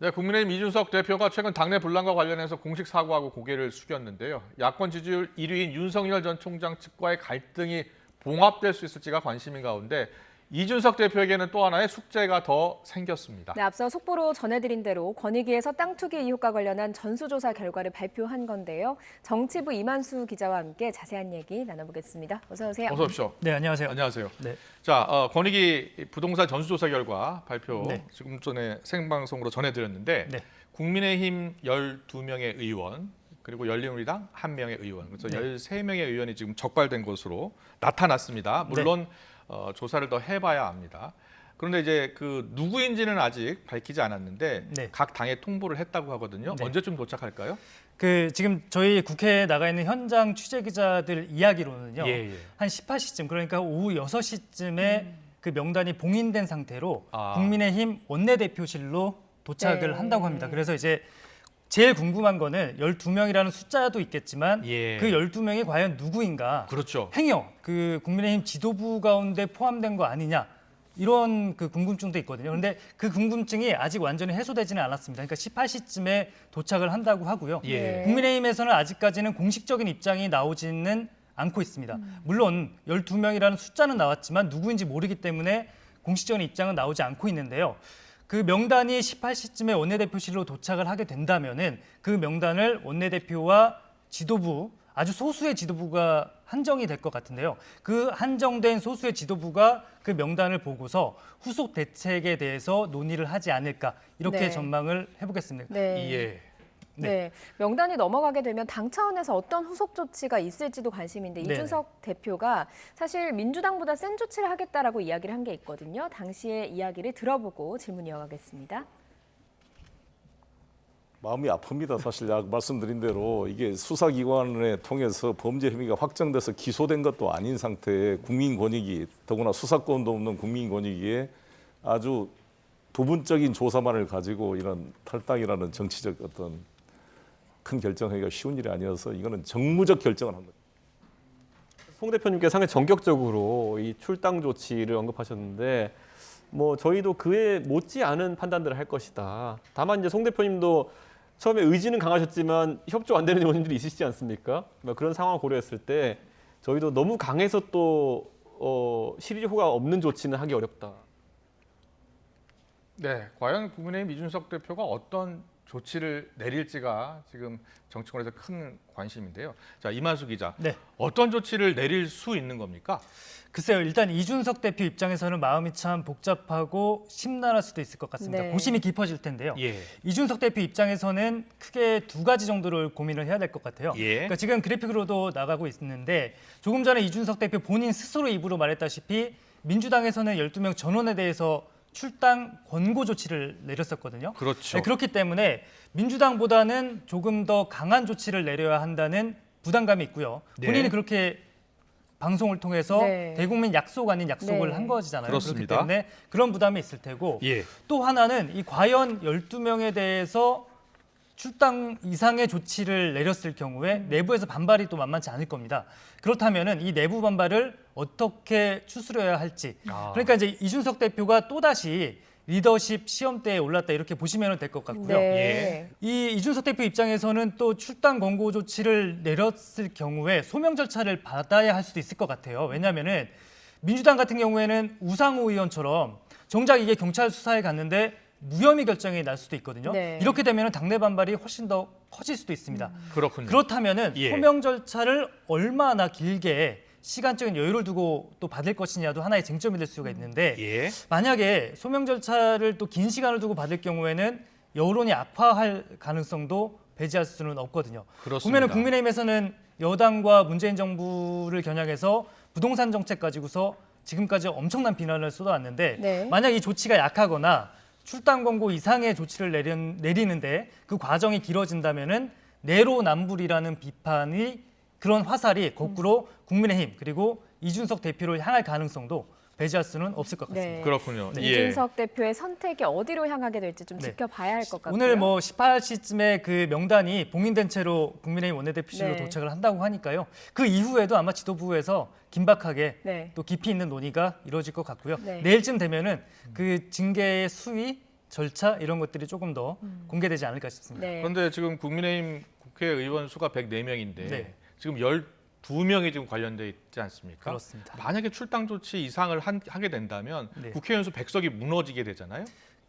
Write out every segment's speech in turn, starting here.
네, 국민의힘 이준석 대표가 최근 당내 분란과 관련해서 공식 사과하고 고개를 숙였는데요. 야권 지지율 1위인 윤석열 전 총장 측과의 갈등이 봉합될 수 있을지가 관심인 가운데 이준석 대표에게는 또 하나의 숙제가 더 생겼습니다. 네, 앞서 속보로 전해드린 대로 권익위에서 땅 투기 의혹과 관련한 전수조사 결과를 발표한 건데요. 정치부 이만수 기자와 함께 자세한 얘기 나눠보겠습니다. 어서 오세요. 어서 오십시오. 네, 안녕하세요. 안녕하세요. 네. 자, 권익위 부동산 전수조사 결과 발표 네. 지금 전에 생방송으로 전해드렸는데 네. 국민의힘 12명의 의원 그리고 열린우리당 1명의 의원 그래서 네. 13명의 의원이 지금 적발된 것으로 나타났습니다. 물론 조사를 더 해봐야 합니다. 그런데 이제 그 누구인지는 아직 밝히지 않았는데 네. 각 당에 통보를 했다고 하거든요. 네. 언제쯤 도착할까요? 지금 저희 국회에 나가 있는 현장 취재 기자들 이야기로는요. 예. 한 18시쯤 그러니까 오후 6시쯤에 그 명단이 봉인된 상태로 아. 국민의힘 원내대표실로 도착을 네. 한다고 합니다. 그래서 이제 제일 궁금한 거는 12명이라는 숫자도 있겠지만 예. 그 12명이 과연 누구인가? 그렇죠. 행여 그 국민의힘 지도부 가운데 포함된 거 아니냐? 이런 그 궁금증도 있거든요. 그런데 그 궁금증이 아직 완전히 해소되지는 않았습니다. 그러니까 18시쯤에 도착을 한다고 하고요. 예. 국민의힘에서는 아직까지는 공식적인 입장이 나오지는 않고 있습니다. 물론 12명이라는 숫자는 나왔지만 누구인지 모르기 때문에 공식적인 입장은 나오지 않고 있는데요. 그 명단이 18시쯤에 원내대표실로 도착을 하게 된다면은 그 명단을 원내대표와 지도부, 아주 소수의 지도부가 한정이 될 것 같은데요. 그 한정된 소수의 지도부가 그 명단을 보고서 후속 대책에 대해서 논의를 하지 않을까 이렇게 네. 전망을 해보겠습니다. 네. 예. 네. 명단이 넘어가게 되면 당 차원에서 어떤 후속 조치가 있을지도 관심인데 네네. 이준석 대표가 사실 민주당보다 센 조치를 하겠다라고 이야기를 한 게 있거든요. 당시의 이야기를 들어보고 질문 이어가겠습니다. 마음이 아픕니다. 사실 아까 말씀드린 대로 이게 수사기관을 통해서 범죄 혐의가 확정돼서 기소된 것도 아닌 상태에 국민권익위, 더구나 수사권도 없는 국민권익위에 아주 부분적인 조사만을 가지고 이런 탈당이라는 정치적 어떤 큰 결정하기가 쉬운 일이 아니어서 이거는 정무적 결정을 한 거죠. 송 대표님께서 상당히 전격적으로 이 출당 조치를 언급하셨는데 뭐 저희도 그에 못지않은 판단들을 할 것이다. 다만 이제 송 대표님도 처음에 의지는 강하셨지만 협조 안 되는 의원님들이 있으시지 않습니까? 그런 상황을 고려했을 때 저희도 너무 강해서 또 실효가 없는 조치는 하기 어렵다. 네, 과연 국민의힘 이준석 대표가 어떤 조치를 내릴지가 지금 정치권에서 큰 관심인데요. 자, 이만수 기자, 네. 어떤 조치를 내릴 수 있는 겁니까? 글쎄요. 일단 이준석 대표 입장에서는 마음이 참 복잡하고 심란할 수도 있을 것 같습니다. 네. 고심이 깊어질 텐데요. 예. 이준석 대표 입장에서는 크게 두 가지 정도를 고민을 해야 될 것 같아요. 예. 그러니까 지금 그래픽으로도 나가고 있는데 조금 전에 이준석 대표 본인 스스로 입으로 말했다시피 민주당에서는 12명 전원에 대해서 출당 권고 조치를 내렸었거든요. 그렇죠. 네, 그렇기 때문에 민주당보다는 조금 더 강한 조치를 내려야 한다는 부담감이 있고요. 네. 본인이 그렇게 방송을 통해서 네. 대국민 약속 아닌 약속을 네. 한 거잖아요. 그렇습니다. 그렇기 때문에 그런 부담이 있을 테고 예. 또 하나는 이 과연 12명에 대해서 출당 이상의 조치를 내렸을 경우에 내부에서 반발이 또 만만치 않을 겁니다. 그렇다면은 이 내부 반발을 어떻게 추스려야 할지. 그러니까 이제 이준석 대표가 또다시 리더십 시험대에 올랐다 이렇게 보시면 될 것 같고요. 네. 이 이준석 대표 입장에서는 또 출당 권고 조치를 내렸을 경우에 소명 절차를 받아야 할 수도 있을 것 같아요. 왜냐하면은 민주당 같은 경우에는 우상호 의원처럼 정작 이게 경찰 수사에 갔는데 무혐의 결정이 날 수도 있거든요. 네. 이렇게 되면 당내 반발이 훨씬 더 커질 수도 있습니다. 그렇군요. 그렇다면은 예. 소명 절차를 얼마나 길게 시간적인 여유를 두고 또 받을 것이냐도 하나의 쟁점이 될 수가 있는데 예. 만약에 소명 절차를 또 긴 시간을 두고 받을 경우에는 여론이 악화할 가능성도 배제할 수는 없거든요. 그렇습니다. 보면은 국민의힘에서는 여당과 문재인 정부를 겨냥해서 부동산 정책 가지고서 지금까지 엄청난 비난을 쏟아왔는데 네. 만약 이 조치가 약하거나 출당 권고 이상의 조치를 내리는데 그 과정이 길어진다면은 내로남불이라는 비판이 그런 화살이 거꾸로 국민의힘 그리고 이준석 대표를 향할 가능성도 배제할 수는 없을 것 같습니다. 네. 그렇군요. 예. 이준석 대표의 선택이 어디로 향하게 될지 좀 네. 지켜봐야 할 것 같고요. 오늘 뭐 18시쯤에 그 명단이 봉인된 채로 국민의힘 원내대표실로 네. 도착을 한다고 하니까요. 그 이후에도 아마 지도부에서 긴박하게 네. 또 깊이 있는 논의가 이루어질 것 같고요. 네. 내일쯤 되면은 그 징계의 수위 절차 이런 것들이 조금 더 공개되지 않을까 싶습니다. 네. 그런데 지금 국민의힘 국회의원 수가 104명인데 네. 지금 12명이 지금 관련돼 있지 않습니까? 그렇습니다. 만약에 출당 조치 이상을 하게 된다면 네. 국회의원 수 100석이 무너지게 되잖아요.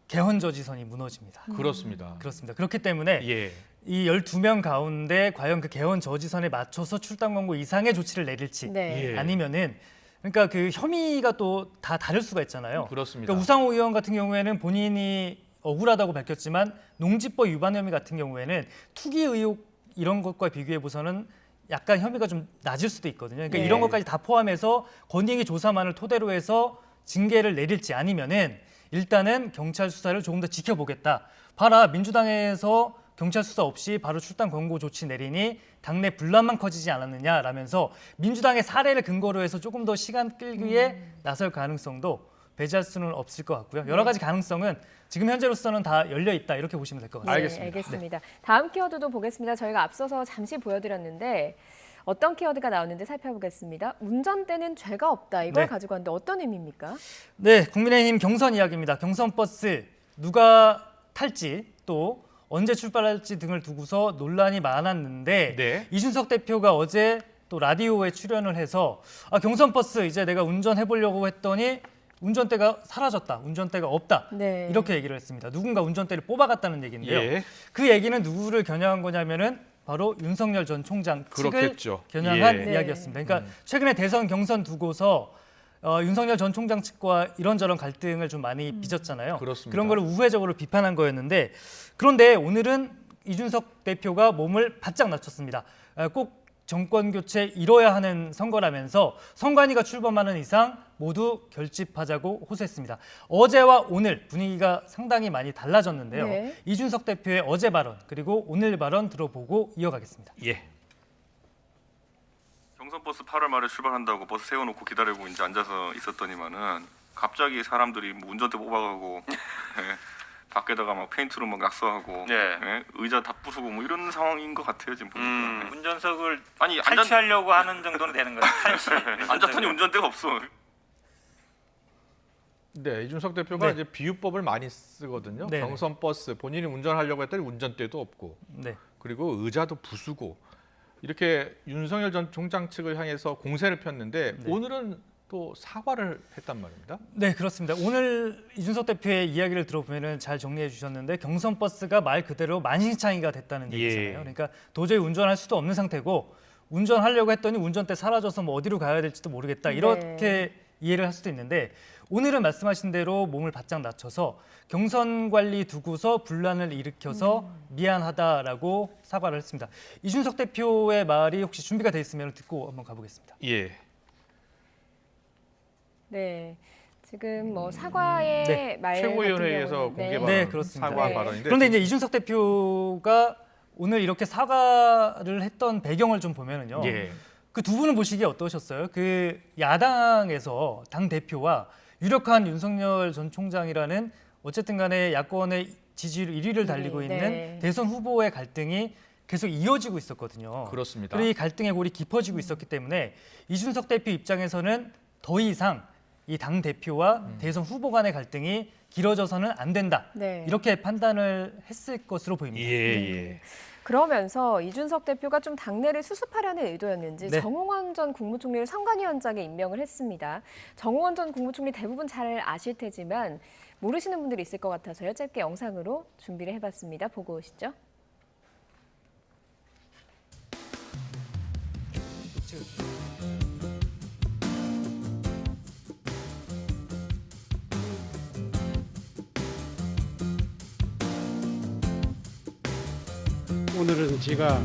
개헌 저지선이 무너집니다. 그렇습니다. 그렇습니다. 그렇기 때문에 예. 이 12명 가운데 과연 그 개헌 저지선에 맞춰서 출당 권고 이상의 조치를 내릴지 네. 예. 아니면은 그러니까 그 혐의가 또 다 다를 수가 있잖아요. 그렇습니다. 그러니까 우상호 의원 같은 경우에는 본인이 억울하다고 밝혔지만 농지법 위반 혐의 같은 경우에는 투기 의혹 이런 것과 비교해 보서는 약간 혐의가 좀 낮을 수도 있거든요. 그러니까 네. 이런 것까지 다 포함해서 권익위 조사만을 토대로 해서 징계를 내릴지 아니면은 일단은 경찰 수사를 조금 더 지켜보겠다. 봐라, 민주당에서 경찰 수사 없이 바로 출당 권고 조치 내리니 당내 분란만 커지지 않았느냐라면서 민주당의 사례를 근거로 해서 조금 더 시간 끌기에 나설 가능성도 배제할 수는 없을 것 같고요. 여러 가지 가능성은 지금 현재로서는 다 열려 있다 이렇게 보시면 될 것 같습니다. 알겠습니다. 네, 알겠습니다. 다음 키워드도 보겠습니다. 저희가 앞서서 잠시 보여드렸는데 어떤 키워드가 나오는지 살펴보겠습니다. 운전대는 죄가 없다. 이걸 네. 가지고 왔는데 어떤 의미입니까? 네, 국민의힘 경선 이야기입니다. 경선 버스 누가 탈지 또 언제 출발할지 등을 두고서 논란이 많았는데 네. 이준석 대표가 어제 또 라디오에 출연을 해서 경선 버스 이제 내가 운전해 보려고 했더니 운전대가 사라졌다. 운전대가 없다. 네. 이렇게 얘기를 했습니다. 누군가 운전대를 뽑아갔다는 얘기인데요. 예. 그 얘기는 누구를 겨냥한 거냐면은 바로 윤석열 전 총장 측을 그렇겠죠. 겨냥한 예. 이야기였습니다. 그러니까 최근에 대선 경선 두고서 윤석열 전 총장 측과 이런저런 갈등을 좀 많이 빚었잖아요. 그렇습니다. 그런 걸 우회적으로 비판한 거였는데 그런데 오늘은 이준석 대표가 몸을 바짝 낮췄습니다. 꼭 정권 교체 이뤄야 하는 선거라면서 선관위가 출범하는 이상 모두 결집하자고 호소했습니다. 어제와 오늘 분위기가 상당히 많이 달라졌는데요. 네. 이준석 대표의 어제 발언 그리고 오늘 발언 들어보고 이어가겠습니다. 예. 경선 버스 8월 말에 출발한다고 버스 세워놓고 기다리고 이제 앉아서 있었더니만은 갑자기 사람들이 뭐 운전대 뽑아가고 예, 밖에다가 막 페인트로 막 낙서하고 예, 의자 다 부수고 뭐 이런 상황인 것 같아요 지금 보니까. 예. 운전석을 아니 탈취하려고 하는 정도는 되는 거예요. 탈취. 앉았더니 운전대가 없어. 네, 이준석 대표가 네. 이제 비유법을 많이 쓰거든요. 네. 경선 버스 본인이 운전하려고 했더니 운전대도 없고 네. 그리고 의자도 부수고 이렇게 윤석열 전 총장 측을 향해서 공세를 폈는데 네. 오늘은 또 사과를 했단 말입니다. 네, 그렇습니다. 오늘 이준석 대표의 이야기를 들어보면 잘 정리해 주셨는데 경선 버스가 말 그대로 만신창이가 됐다는 얘기잖아요. 예. 그러니까 도저히 운전할 수도 없는 상태고 운전하려고 했더니 운전대 사라져서 뭐 어디로 가야 될지도 모르겠다. 이렇게 이해를 할 수도 있는데 오늘은 말씀하신 대로 몸을 바짝 낮춰서 경선 관리 두고서 분란을 일으켜서 미안하다라고 사과를 했습니다. 이준석 대표의 말이 혹시 준비가 돼 있으면 듣고 한번 가보겠습니다. 예. 네. 지금 뭐 사과의 네. 말 같은 최고위원회에서 경우는 공개 네. 발언, 네, 그렇습니다. 사과 네. 발언인데 그런데 이제 이준석 대표가 오늘 이렇게 사과를 했던 배경을 좀 보면은요. 예. 그 두 분은 보시기에 어떠셨어요? 그 야당에서 당 대표와 유력한 윤석열 전 총장이라는 어쨌든 간에 야권의 지지율 1위를 달리고 있는 네. 대선 후보의 갈등이 계속 이어지고 있었거든요. 그렇습니다. 그리고 이 갈등의 골이 깊어지고 있었기 때문에 이준석 대표 입장에서는 더 이상 이 당 대표와 대선 후보 간의 갈등이 길어져서는 안 된다. 네. 이렇게 판단을 했을 것으로 보입니다. 예, 예. 그러면서 이준석 대표가 좀 당내를 수습하려는 의도였는지 네. 정홍원 전 국무총리를 선관위원장에 임명을 했습니다. 정홍원 전 국무총리 대부분 잘 아실 테지만 모르시는 분들이 있을 것 같아서요. 짧게 영상으로 준비를 해봤습니다. 보고 오시죠. 오늘은 제가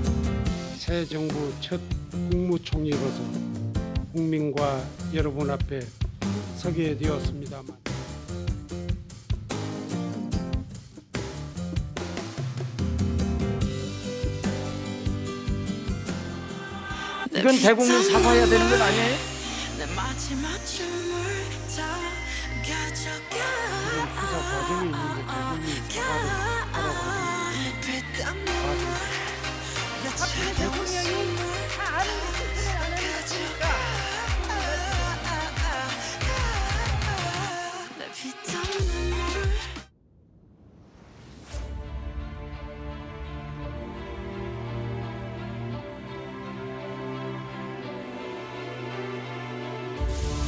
새 정부 첫 국무총리로서 국민과 여러분 앞에 서게 되었습니다만 이건 대국민 사과해야 되는 건 아니에요? 수사 과정이 있는데 대국민 사과를 하라고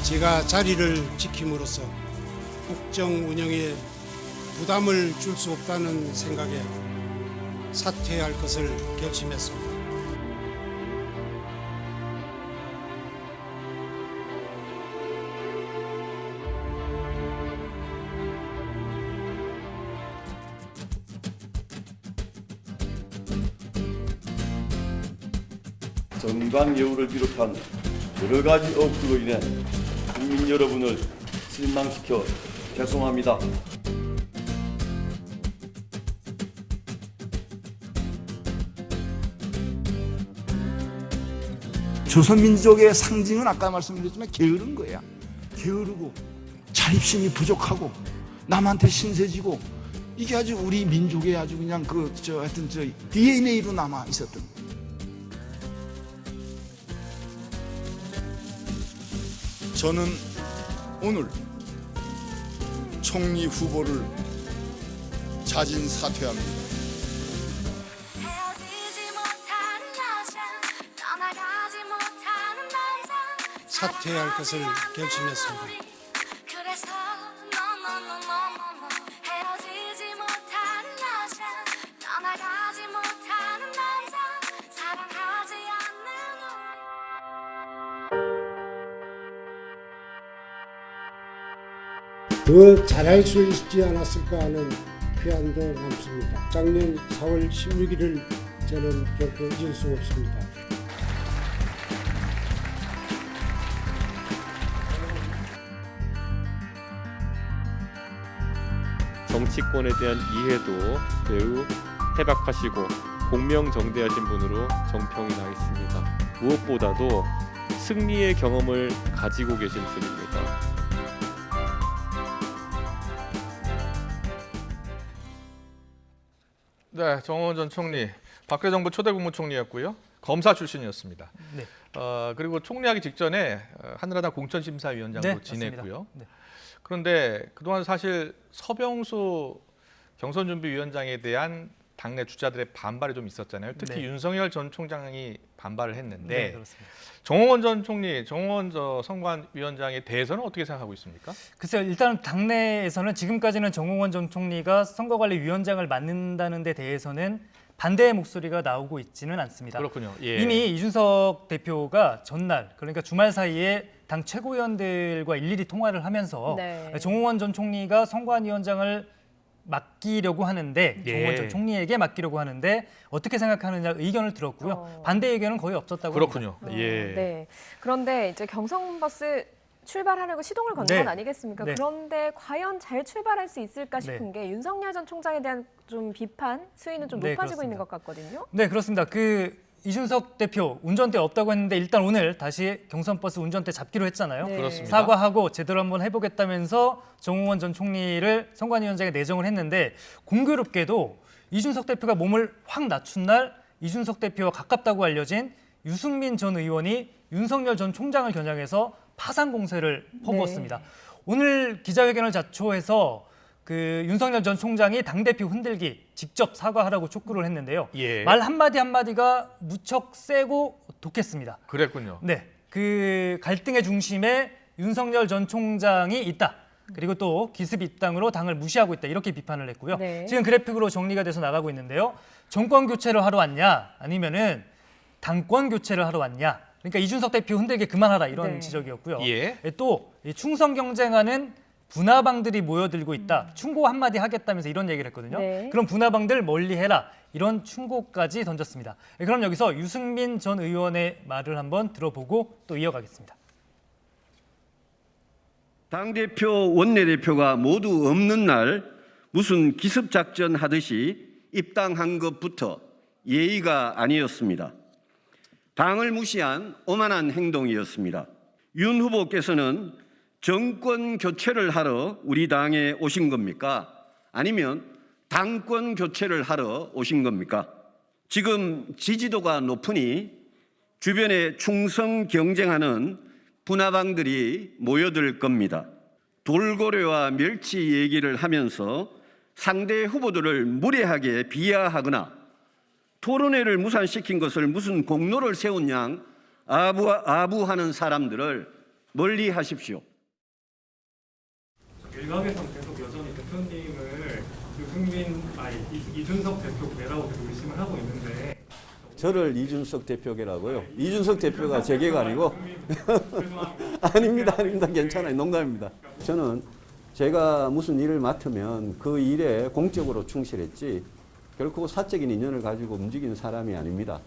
제가 자리를 지킴으로써 국정 운영에 부담을 줄 수 없다는 생각에 사퇴할 것을 결심했습니다. 정관예우를 비롯한 여러 가지 억울로 인해 국민 여러분을 실망시켜 죄송합니다. 조선민족의 상징은 아까 말씀드렸지만 게으른 거야. 게으르고 자립심이 부족하고 남한테 신세지고 이게 아주 우리 민족의 아주 그냥 하여튼 DNA로 남아 있었던 거예요. 저는 오늘 총리 후보를 자진 사퇴합니다. 사퇴할 것을 결심했습니다. 더 잘할 수 있지 않았을까 하는 피안도 남습니다. 작년 4월 16일을 저는 결코 잊을 수 없습니다. 정치권에 대한 이해도 매우 해박하시고 공명정대하신 분으로 정평이 나 있습니다. 무엇보다도 승리의 경험을 가지고 계신 분입니다. 네, 정홍원 전 총리, 박근혜 정부 초대 국무총리였고요. 검사 출신이었습니다. 네. 그리고 총리하기 직전에 한나라당 공천심사위원장도 네, 지냈고요. 네. 그런데 그동안 사실 서병수 경선준비위원장에 대한 당내 주자들의 반발이 좀 있었잖아요. 특히 네. 윤석열 전 총장이 반발을 했는데 네, 그렇습니다. 정홍원 전 총리, 정홍원 선관위원장에 대해서는 어떻게 생각하고 있습니까? 글쎄요, 일단 당내에서는 지금까지는 정홍원 전 총리가 선거관리위원장을 맡는다는 데 대해서는 반대의 목소리가 나오고 있지는 않습니다. 그렇군요. 예. 이미 이준석 대표가 전날, 그러니까 주말 사이에 당 최고위원들과 일일이 통화를 하면서 네. 정홍원 전 총리가 선관위원장을 맡기려고 하는데 예. 정홍원 전 총리에게 맡기려고 하는데 어떻게 생각하느냐 의견을 들었고요. 반대 의견은 거의 없었다고 그렇군요. 합니다. 예. 네. 그런데 이제 경선버스 출발하려고 시동을 건 건 네. 아니겠습니까? 네. 그런데 과연 잘 출발할 수 있을까 싶은 게 윤석열 전 총장에 대한 좀 비판 수위는 좀 네, 높아지고 그렇습니다. 있는 것 같거든요. 네, 그렇습니다. 이준석 대표 운전대 없다고 했는데 일단 오늘 다시 경선버스 운전대 잡기로 했잖아요. 네. 그렇습니다. 사과하고 제대로 한번 해보겠다면서 정홍원 전 총리를 선관위원장에 내정을 했는데 공교롭게도 이준석 대표가 몸을 확 낮춘 날 이준석 대표와 가깝다고 알려진 유승민 전 의원이 윤석열 전 총장을 겨냥해서 파상 공세를 퍼부었습니다. 네. 오늘 기자회견을 자초해서 윤석열 전 총장이 당대표 흔들기 직접 사과하라고 촉구를 했는데요. 예. 말 한마디 한마디가 무척 세고 독했습니다. 그랬군요. 네, 그 갈등의 중심에 윤석열 전 총장이 있다. 그리고 또 기습 입당으로 당을 무시하고 있다. 이렇게 비판을 했고요. 네. 지금 그래픽으로 정리가 돼서 나가고 있는데요. 정권 교체를 하러 왔냐 아니면은 당권 교체를 하러 왔냐. 그러니까 이준석 대표 흔들기 그만하라 이런 네. 지적이었고요. 예. 또 충성 경쟁하는 분화방들이 모여들고 있다. 충고 한마디 하겠다면서 이런 얘기를 했거든요. 네. 그럼 분화방들 멀리해라. 이런 충고까지 던졌습니다. 그럼 여기서 유승민 전 의원의 말을 한번 들어보고 또 이어가겠습니다. 당대표, 원내대표가 모두 없는 날 무슨 기습작전 하듯이 입당한 것부터 예의가 아니었습니다. 당을 무시한 오만한 행동이었습니다. 윤 후보께서는 정권 교체를 하러 우리 당에 오신 겁니까? 아니면 당권 교체를 하러 오신 겁니까? 지금 지지도가 높으니 주변에 충성 경쟁하는 분화방들이 모여들 겁니다. 돌고래와 멸치 얘기를 하면서 상대 후보들을 무례하게 비하하거나 토론회를 무산시킨 것을 무슨 공로를 세운 양 아부하는 사람들을 멀리 하십시오. 일각에서는 계속 여전히 대표님을 이준석 대표계라고 계속 의심을 하고 있는데 저를 이준석 대표계라고요? 이준석 대표가 제계가 아니고 아닙니다. 괜찮아요. 농담입니다. 저는 제가 무슨 일을 맡으면 그 일에 공적으로 충실했지 결코 사적인 인연을 가지고 움직이는 사람이 아닙니다.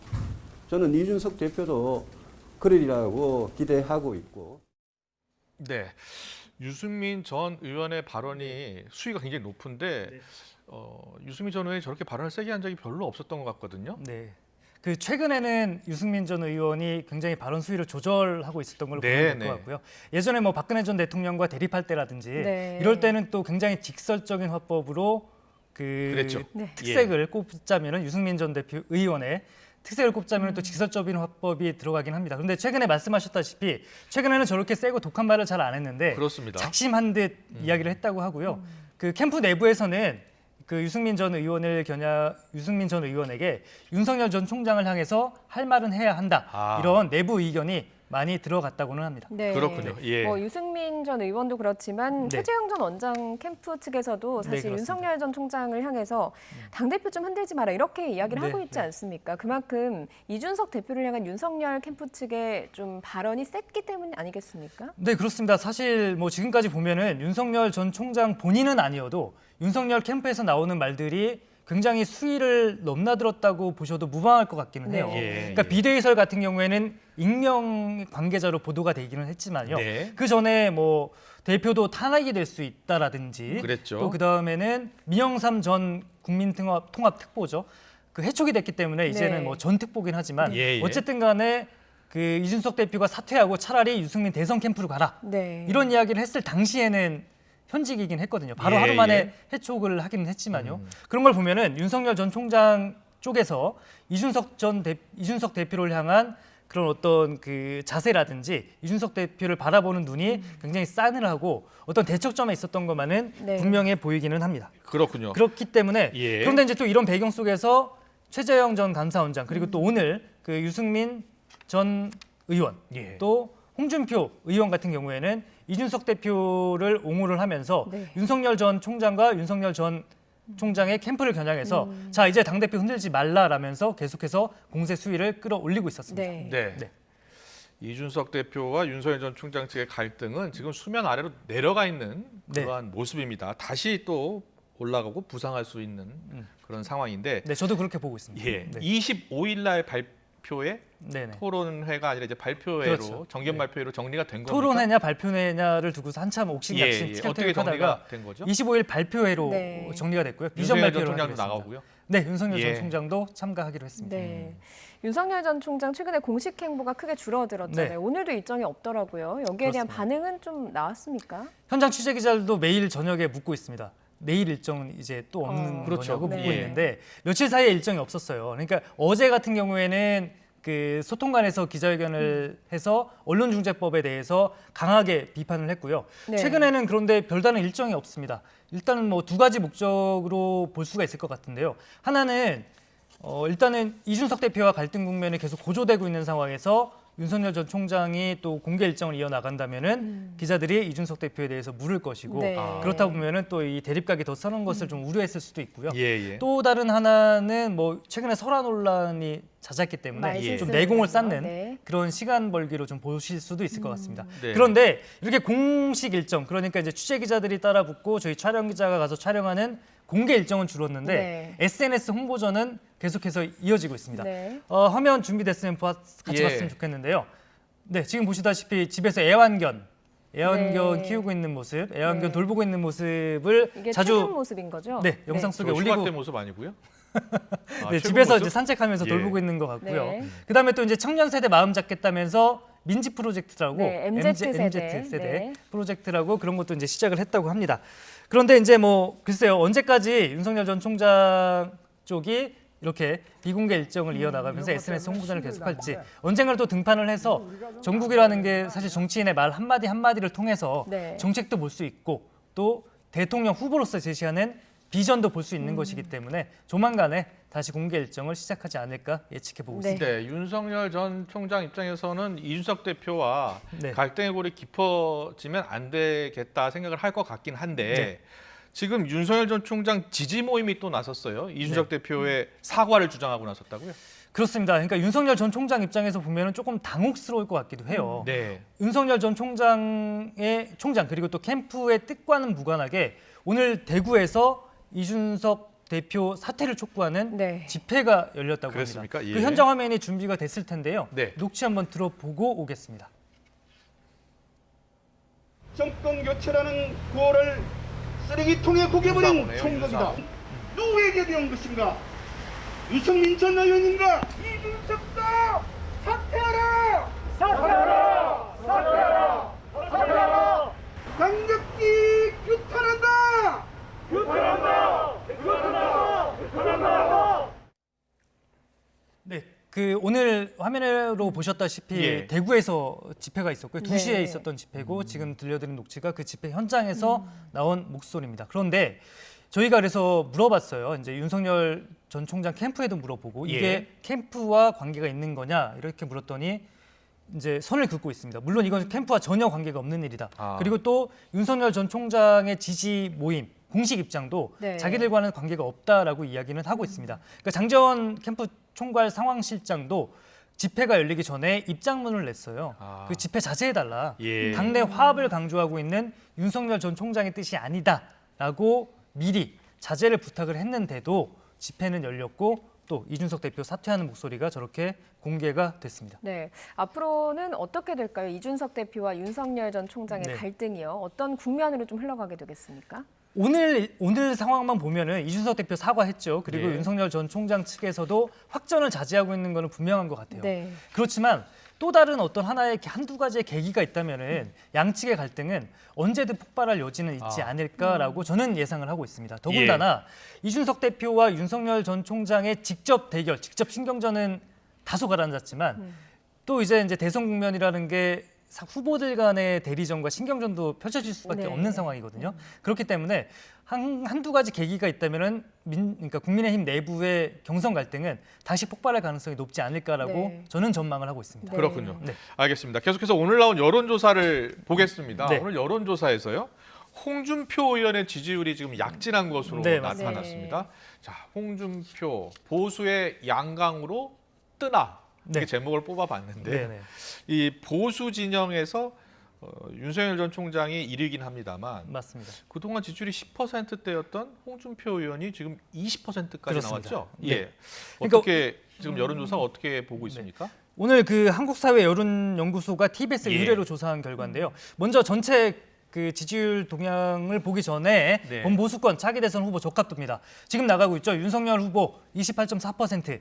저는 이준석 대표도 그러리라고 기대하고 있고. 네. 유승민 전 의원의 발언이 수위가 굉장히 높은데 유승민 전 의원이 저렇게 발언을 세게 한 적이 별로 없었던 것 같거든요. 네. 그 최근에는 유승민 전 의원이 굉장히 발언 수위를 조절하고 있었던 걸로 보면 될 것 같고요. 예전에 뭐 박근혜 전 대통령과 대립할 때라든지 이럴 때는 또 굉장히 직설적인 화법으로 그랬죠. 특색을 꼽자면은 유승민 전 대표 의원의 특색을 꼽자면 또 직설적인 화법이 들어가긴 합니다. 그런데 최근에 말씀하셨다시피 최근에는 저렇게 세고 독한 말을 잘 안 했는데 그렇습니다. 작심한 듯 이야기를 했다고 하고요. 그 캠프 내부에서는 그 유승민 전 의원에게 윤석열 전 총장을 향해서 할 말은 해야 한다. 이런 내부 의견이 많이 들어갔다고는 합니다. 네. 그렇군요. 예. 유승민 전 의원도 그렇지만 최재형 전 원장 캠프 측에서도 사실 윤석열 전 총장을 향해서 당대표 좀 흔들지 마라 이렇게 이야기를 하고 있지 않습니까? 그만큼 이준석 대표를 향한 윤석열 캠프 측의 좀 발언이 셌기 때문 아니겠습니까? 네, 그렇습니다. 사실 뭐 지금까지 보면은 윤석열 전 총장 본인은 아니어도 윤석열 캠프에서 나오는 말들이 굉장히 수위를 넘나들었다고 보셔도 무방할 것 같기는 해요. 그러니까 비대위설 같은 경우에는 익명 관계자로 보도가 되기는 했지만요. 그 전에 뭐 대표도 탄핵이 될 수 있다라든지 또 그 다음에는 민영삼 전 국민통합특보죠. 그 해촉이 됐기 때문에 이제는 뭐 전 특보긴 하지만 어쨌든 간에 그 이준석 대표가 사퇴하고 차라리 유승민 대선 캠프로 가라. 이런 이야기를 했을 당시에는 현직이긴 했거든요. 바로 하루 만에 해촉을 하기는 했지만요. 그런 걸 보면은 윤석열 전 총장 쪽에서 이준석 대표를 향한 그런 어떤 그 자세라든지 이준석 대표를 바라보는 눈이 굉장히 싸늘하고 어떤 대척점에 있었던 것만은 분명해 보이기는 합니다. 그렇군요. 그렇기 때문에 그런데 이제 또 이런 배경 속에서 최재형 전 감사원장 그리고 또 오늘 그 유승민 전 의원 또 홍준표 의원 같은 경우에는 이준석 대표를 옹호를 하면서 윤석열 전 총장과 윤석열 전 총장의 캠프를 겨냥해서 자 이제 당대표 흔들지 말라라면서 계속해서 공세 수위를 끌어올리고 있었습니다. 이준석 대표와 윤석열 전 총장 측의 갈등은 지금 수면 아래로 내려가 있는 그러한 모습입니다. 다시 또 올라가고 부상할 수 있는 그런 상황인데 저도 그렇게 보고 있습니다. 25일 날 발표에 토론회가 아니라 이제 발표회로 정견 발표회로 정리가 된 겁니까? 토론회냐 발표회냐를 두고서 한참 옥신각신 어떻게 정리가 된 거죠? 25일 발표회로 정리가 됐고요. 비전 발표로 총장도 나가고요. 네, 윤석열 전 총장도 참가하기로 했습니다. 윤석열 전 총장 최근에 공식 행보가 크게 줄어들었잖아요. 오늘도 일정이 없더라고요. 여기에 대한 반응은 좀 나왔습니까? 현장 취재 기자들도 매일 저녁에 묻고 있습니다. 내일 일정은 이제 또 없는 거냐고 묻고 있는데 며칠 사이에 일정이 없었어요. 그러니까 어제 같은 경우에는 그 소통관에서 기자회견을 해서 언론중재법에 대해서 강하게 비판을 했고요. 최근에는 그런데 별다른 일정이 없습니다. 일단은 뭐 두 가지 목적으로 볼 수가 있을 것 같은데요. 하나는 일단은 이준석 대표와 갈등 국면이 계속 고조되고 있는 상황에서 윤석열 전 총장이 또 공개 일정을 이어나간다면은 기자들이 이준석 대표에 대해서 물을 것이고 그렇다 보면은 또 이 대립각이 더 서는 것을 좀 우려했을 수도 있고요. 또 다른 하나는 뭐 최근에 설화 논란이 잦았기 때문에 좀 내공을 쌓는 그런 시간 벌기로 좀 보실 수도 있을 것 같습니다. 그런데 이렇게 공식 일정 그러니까 이제 취재 기자들이 따라붙고 저희 촬영 기자가 가서 촬영하는 공개 일정은 줄었는데 SNS 홍보전은 계속해서 이어지고 있습니다. 화면 준비됐으면 같이 봤으면 좋겠는데요. 지금 보시다시피 집에서 애완견 키우고 있는 모습, 애완견 돌보고 있는 모습을 이게 자주 최근 모습인 거죠? 영상 속에 휴가 올리고 때 모습 아니고요? 집에서 이제 산책하면서 돌보고 있는 것 같고요. 그다음에 또 이제 청년 세대 마음 잡겠다면서 민지 프로젝트라고 MZ 세대 프로젝트라고 그런 것도 이제 시작을 했다고 합니다. 그런데 이제 뭐 글쎄요 언제까지 윤석열 전 총장 쪽이 이렇게 비공개 일정을 이어나가면서 SNS 홍보전을 계속할지 언젠가 또 등판을 해서 전국이라는 게 사실 정치인의 말 한마디 한마디를 통해서 정책도 볼 수 있고 또 대통령 후보로서 제시하는 비전도 볼 수 있는 것이기 때문에 조만간에 다시 공개 일정을 시작하지 않을까 예측해 보고 있습니다. 네, 윤석열 전 총장 입장에서는 이준석 대표와 네. 갈등의 골이 깊어지면 안 되겠다 생각을 할 것 같긴 한데 네. 지금 윤석열 전 총장 지지 모임이 또 나섰어요. 이준석 대표의 사과를 주장하고 나섰다고요? 그렇습니다. 그러니까 윤석열 전 총장 입장에서 보면 조금 당혹스러울 것 같기도 해요. 네. 윤석열 전 총장의 총장 그리고 또 캠프의 뜻과는 무관하게 오늘 대구에서 이준석 대표 사퇴를 촉구하는 네. 집회가 열렸다고 그렇습니까? 합니다. 예. 그 현장 화면이 준비가 됐을 텐데요. 네. 녹취 한번 들어보고 오겠습니다. 정권 교체라는 구호를 쓰레기통에 고개버린 유사 오네요, 총각이다. 유사. 누구에게 대한 것인가? 유승민 전 의원인가? 이준석도 사퇴하라! 사퇴하라! 사퇴하라! 사퇴하라! 강력히 규탄한다! 규탄한다! 규탄한다! 규탄한다! 네, 그 오늘 화면으로 보셨다시피 예. 대구에서 집회가 있었고요. 2시에 네. 있었던 집회고 지금 들려드린 녹취가 그 집회 현장에서 나온 목소리입니다. 그런데 저희가 그래서 물어봤어요. 이제 윤석열 전 총장 캠프에도 물어보고 예. 이게 캠프와 관계가 있는 거냐 이렇게 물었더니 이제 선을 긋고 있습니다. 물론 이건 캠프와 전혀 관계가 없는 일이다. 아. 그리고 또 윤석열 전 총장의 지지 모임 공식 입장도 네. 자기들과는 관계가 없다라고 이야기는 하고 있습니다. 그러니까 장재원 캠프 총괄 상황실장도 집회가 열리기 전에 입장문을 냈어요. 아. 그 집회 자제해달라. 예. 당내 화합을 강조하고 있는 윤석열 전 총장의 뜻이 아니다라고 미리 자제를 부탁을 했는데도 집회는 열렸고 또 이준석 대표 사퇴하는 목소리가 저렇게 공개가 됐습니다. 네, 앞으로는 어떻게 될까요? 이준석 대표와 윤석열 전 총장의 네. 갈등이요. 어떤 국면으로 좀 흘러가게 되겠습니까? 오늘 상황만 보면은 이준석 대표 사과했죠. 그리고 예. 윤석열 전 총장 측에서도 확전을 자제하고 있는 것은 분명한 것 같아요. 네. 그렇지만 또 다른 어떤 하나의 한두 가지의 계기가 있다면은 양측의 갈등은 언제든 폭발할 여지는 있지 않을까라고 저는 예상을 하고 있습니다. 더군다나 이준석 대표와 윤석열 전 총장의 직접 대결, 직접 신경전은 다소 가라앉았지만 또 이제 대선 국면이라는 게 후보들 간의 대리전과 신경전도 펼쳐질 수밖에 네. 없는 상황이거든요. 그렇기 때문에 한두 가지 계기가 있다면은 그러니까 국민의힘 내부의 경선 갈등은 다시 폭발할 가능성이 높지 않을까라고 네. 저는 전망을 하고 있습니다. 네. 그렇군요. 네. 알겠습니다. 계속해서 오늘 나온 여론조사를 보겠습니다. 네. 오늘 여론조사에서요. 홍준표 의원의 지지율이 지금 약진한 것으로 네, 나타났습니다. 자, 홍준표 보수의 양강으로 뜨나 이렇게 네. 제목을 뽑아봤는데 네, 네. 이 보수 진영에서 윤석열 전 총장이 1위긴 합니다만 맞습니다. 그동안 지지율이 10%대였던 홍준표 의원이 지금 20%까지 그렇습니다. 나왔죠. 네. 예. 그러니까 어떻게 지금 여론조사 어떻게 보고 있습니까? 오늘 그 한국사회 여론연구소가 TBS 예. 의뢰로 조사한 결과인데요. 먼저 전체 그 지지율 동향을 보기 전에 네. 범보수권 차기 대선 후보 적합도입니다. 지금 나가고 있죠. 윤석열 후보 28.4%,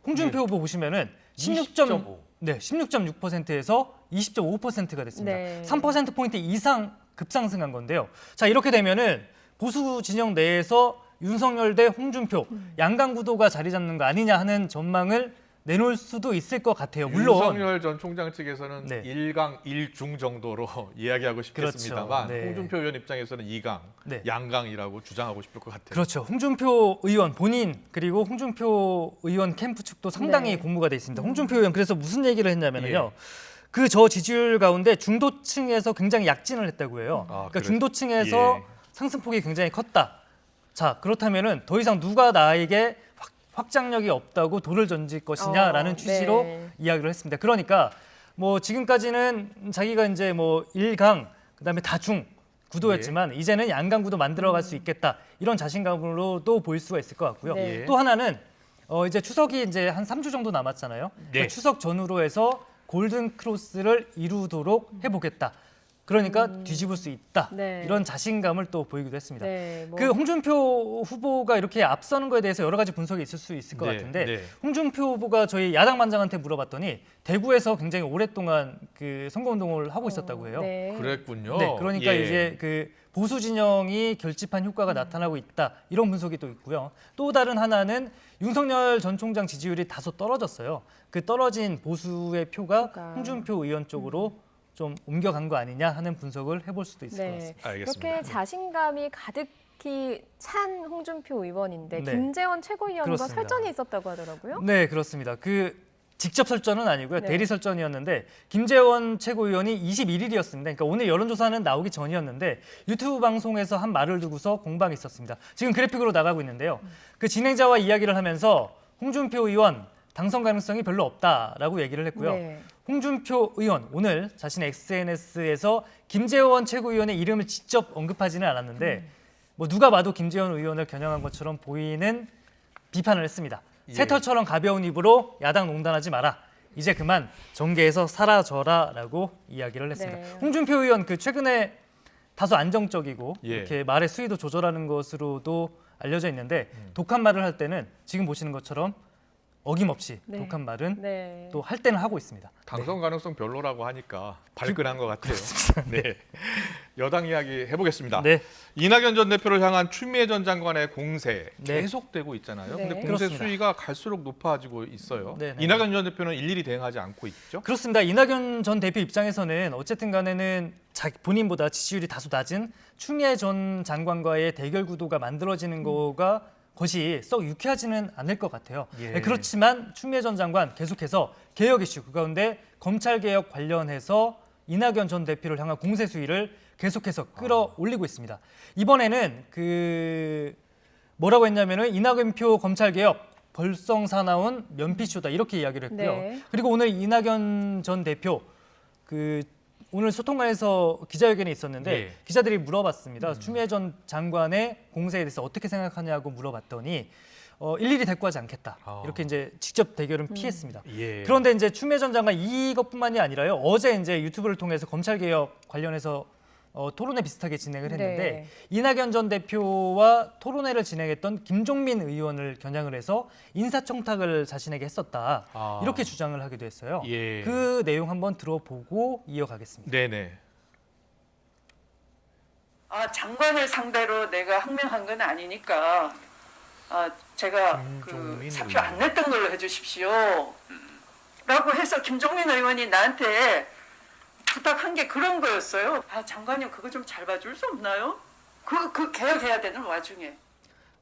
홍준표 네. 후보 보시면은 20.5. 16.6%에서 20.5%가 됐습니다. 네. 3%포인트 이상 급상승한 건데요. 자, 이렇게 되면은 보수 진영 내에서 윤석열 대 홍준표 양강 구도가 자리 잡는 거 아니냐 하는 전망을 내놓을 수도 있을 것 같아요. 물론 윤석열 전 총장 측에서는 네. 1강 1중 정도로 이야기하고 싶겠습니다만 그렇죠. 네. 홍준표 의원 입장에서는 2강, 네. 양강이라고 주장하고 싶을 것 같아요. 그렇죠. 홍준표 의원 본인 그리고 홍준표 의원 캠프 측도 상당히 네. 공부가 돼 있습니다. 홍준표 의원 그래서 무슨 얘기를 했냐면요. 그 저 지지율 가운데 중도층에서 굉장히 약진을 했다고 해요. 아, 그러니까 그래요? 중도층에서 예. 상승폭이 굉장히 컸다. 자, 그렇다면은 더 이상 누가 나에게 확장력이 없다고 돌을 던질 것이냐라는 취지로 네. 이야기를 했습니다. 그러니까 뭐 지금까지는 자기가 이제 뭐 1강 그다음에 다중 구도였지만 이제는 양강 구도 만들어갈 수 있겠다 이런 자신감으로도 보일 수가 있을 것 같고요. 네. 또 하나는 이제 추석이 이제 한 3주 정도 남았잖아요. 그러니까 추석 전후로 해서 골든 크로스를 이루도록 해보겠다. 그러니까 뒤집을 수 있다. 네. 이런 자신감을 또 보이기도 했습니다. 네, 뭐. 그 홍준표 후보가 이렇게 앞서는 거에 대해서 여러 가지 분석이 있을 수 있을 것 네, 같은데 네. 홍준표 후보가 저희 야당 반장한테 물어봤더니 대구에서 굉장히 오랫동안 그 선거운동을 하고 있었다고 해요. 네. 그랬군요. 네, 그러니까 예. 이제 그 보수 진영이 결집한 효과가 나타나고 있다 이런 분석이 또 있고요. 또 다른 하나는 윤석열 전 총장 지지율이 다소 떨어졌어요. 그 떨어진 보수의 표가 홍준표 의원 쪽으로 좀 옮겨간 거 아니냐 하는 분석을 해볼 수도 있을 것 같습니다. 알겠습니다. 그렇게 자신감이 가득 특히 찬 홍준표 의원인데 네. 김재원 최고위원과 그렇습니다. 설전이 있었다고 하더라고요. 네, 그렇습니다. 직접 설전은 아니고요. 네. 대리 설전이었는데 김재원 최고위원이 21일이었습니다. 그러니까 오늘 여론조사는 나오기 전이었는데 유튜브 방송에서 한 말을 두고서 공방이 있었습니다. 지금 그래픽으로 나가고 있는데요. 그 진행자와 이야기를 하면서 홍준표 의원 당선 가능성이 별로 없다라고 얘기를 했고요. 네. 홍준표 의원 오늘 자신의 SNS에서 김재원 최고위원의 이름을 직접 언급하지는 않았는데 뭐 누가 봐도 김재원 의원을 겨냥한 것처럼 보이는 비판을 했습니다. 새털처럼 가벼운 입으로 야당 농단하지 마라. 이제 그만 정계에서 사라져라라고 이야기를 했습니다. 네. 홍준표 의원 최근에 다소 안정적이고 예. 이렇게 말의 수위도 조절하는 것으로도 알려져 있는데 독한 말을 할 때는 지금 보시는 것처럼 어김없이 네. 독한 말은 네. 또 할 때는 하고 있습니다. 당선 가능성 별로라고 하니까 발끈한 것 같아요. 네. 여당 이야기 해보겠습니다. 네. 이낙연 전 대표를 향한 추미애 전 장관의 공세 네. 계속되고 있잖아요. 네. 근데 공세 그렇습니다. 수위가 갈수록 높아지고 있어요. 네, 네. 이낙연 전 대표는 일일이 대응하지 않고 있죠. 그렇습니다. 이낙연 전 대표 입장에서는 어쨌든 간에는 본인보다 지지율이 다소 낮은 추미애 전 장관과의 대결 구도가 만들어지는 것이 썩 유쾌하지는 않을 것 같아요. 예. 네, 그렇지만 추미애 전 장관 계속해서 개혁 이슈 그 가운데 검찰 개혁 관련해서 이낙연 전 대표를 향한 공세 수위를 계속해서 끌어올리고 있습니다. 이번에는 뭐라고 했냐면은 이낙연표 검찰 개혁 벌성사나운 면피쇼다 이렇게 이야기를 했고요. 네. 그리고 오늘 이낙연 전 대표 오늘 소통관에서 기자회견이 있었는데 예. 기자들이 물어봤습니다. 추미애 전 장관의 공세에 대해서 어떻게 생각하냐고 물어봤더니 일일이 대꾸하지 않겠다. 이렇게 이제 직접 대결은 피했습니다. 예. 그런데 이제 추미애 전 장관 이것뿐만이 아니라요. 어제 이제 유튜브를 통해서 검찰 개혁 관련해서 토론회 비슷하게 진행을 했는데 네. 이낙연 전 대표와 토론회를 진행했던 김종민 의원을 겨냥을 해서 인사청탁을 자신에게 했었다. 이렇게 주장을 하기도 했어요. 예. 그 내용 한번 들어보고 이어가겠습니다. 네네. 장관을 상대로 내가 항명한 건 아니니까 제가 김종민 사표 안 냈던 걸로 해주십시오. 라고 해서 김종민 의원이 나한테 부탁한 게 그런 거였어요. 장관님 그거 좀 잘 봐줄 수 없나요? 그 개혁해야 되는 와중에.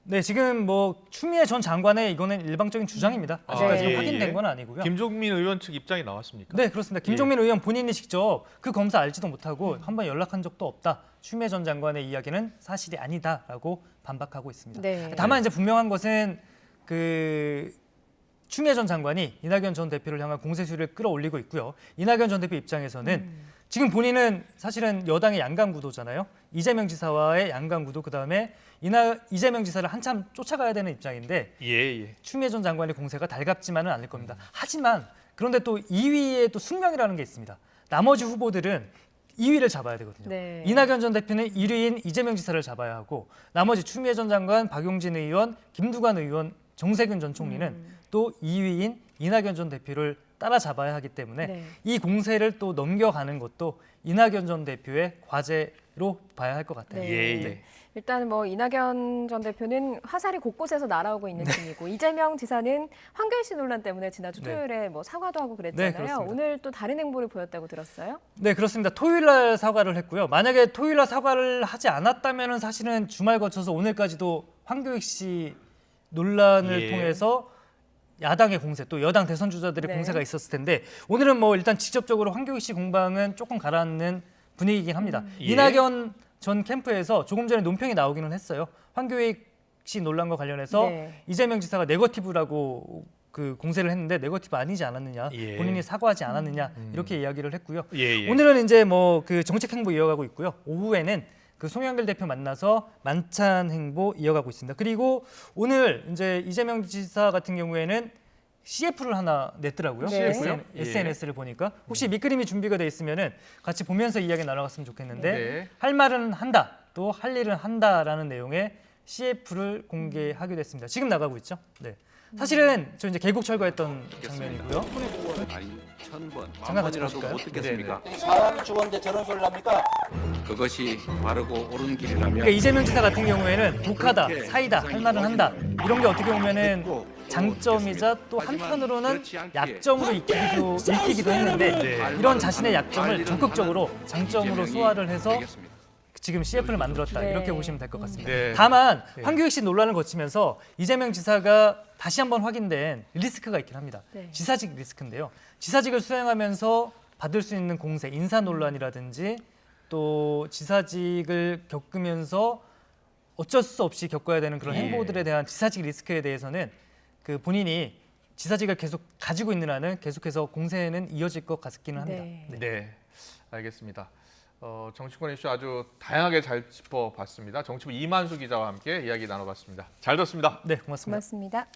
네, 지금 추미애 전 장관의 이거는 일방적인 주장입니다. 아직까지 예, 확인된 예. 건 아니고요. 김종민 의원 측 입장이 나왔습니까? 네, 그렇습니다. 김종민 의원 본인이 직접 그 검사 알지도 못하고 한번 연락한 적도 없다. 추미애 전 장관의 이야기는 사실이 아니다라고 반박하고 있습니다. 네. 다만 이제 분명한 것은 추미애 전 장관이 이낙연 전 대표를 향한 공세 수위를 끌어올리고 있고요. 이낙연 전 대표 입장에서는 지금 본인은 사실은 여당의 양강 구도잖아요. 이재명 지사와의 양강 구도 그다음에 이재명 지사를 한참 쫓아가야 되는 입장인데 예. 추미애 전 장관의 공세가 달갑지만은 않을 겁니다. 하지만 그런데 또 2위에 또 숙명이라는 게 있습니다. 나머지 후보들은 2위를 잡아야 되거든요. 네. 이낙연 전 대표는 1위인 이재명 지사를 잡아야 하고 나머지 추미애 전 장관, 박용진 의원, 김두관 의원, 정세균 전 총리는 또 2위인 이낙연 전 대표를 따라잡아야 하기 때문에 네. 이 공세를 또 넘겨가는 것도 이낙연 전 대표의 과제로 봐야 할 것 같아요. 네. 예. 일단 이낙연 전 대표는 화살이 곳곳에서 날아오고 있는 중이고 이재명 지사는 황교안 논란 때문에 지난주 네. 토요일에 사과도 하고 네, 그랬잖아요. 그렇습니다. 오늘 또 다른 행보를 보였다고 들었어요. 네, 그렇습니다. 토요일 날 사과를 했고요. 만약에 토요일 날 사과를 하지 않았다면은 사실은 주말 거쳐서 오늘까지도 황교익 씨 논란을 예. 통해서 야당의 공세, 또 여당 대선 주자들의 네. 공세가 있었을 텐데 오늘은 일단 직접적으로 황교익 씨 공방은 조금 가라앉는 분위기이긴 합니다. 예. 이낙연 전 캠프에서 조금 전에 논평이 나오기는 했어요. 황교익 씨 논란과 관련해서 네. 이재명 지사가 네거티브라고 공세를 했는데 네거티브 아니지 않았느냐, 예. 본인이 사과하지 않았느냐 이렇게 이야기를 했고요. 예. 오늘은 이제 정책 행보 이어가고 있고요. 오후에는 송영길 대표 만나서 만찬 행보 이어가고 있습니다. 그리고 오늘 이제 이재명 지사 같은 경우에는 CF를 하나 냈더라고요. 네. CF요? SNS를 보니까 혹시 밑그림이 준비가 돼 있으면은 같이 보면서 이야기 나눠갔으면 좋겠는데 네. 할 말은 한다, 또 할 일은 한다라는 내용의 CF를 공개하기도 했습니다. 지금 나가고 있죠. 네. 사실은 저 이제 계곡 철거했던 장면이고요. 잠깐 같이 보실까요? 사람이 죽었는데 저런 소리를 합니까? 그것이 바르고 옳은 길이라면 그러니까 이재명 지사 같은 경우에는 독하다, 사이다, 할 말은 한다. 이런 게 어떻게 보면은 장점이자 또 한편으로는 약점으로 읽히기도 했는데 이런 자신의 약점을 적극적으로 장점으로 소화를 해서 지금 CF를 만들었다 네. 이렇게 보시면 될 것 같습니다. 네. 다만 네. 황교익 씨 논란을 거치면서 이재명 지사가 다시 한번 확인된 리스크가 있긴 합니다. 네. 지사직 리스크인데요. 지사직을 수행하면서 받을 수 있는 공세, 인사 논란이라든지 또 지사직을 겪으면서 어쩔 수 없이 겪어야 되는 그런 행보들에 대한 지사직 리스크에 대해서는 그 본인이 지사직을 계속 가지고 있는 한은 계속해서 공세는 이어질 것 같기는 합니다. 네. 네, 알겠습니다. 정치권 이슈 아주 다양하게 잘 짚어봤습니다. 정치부 이만수 기자와 함께 이야기 나눠봤습니다. 잘 들었습니다. 네, 고맙습니다. 고맙습니다.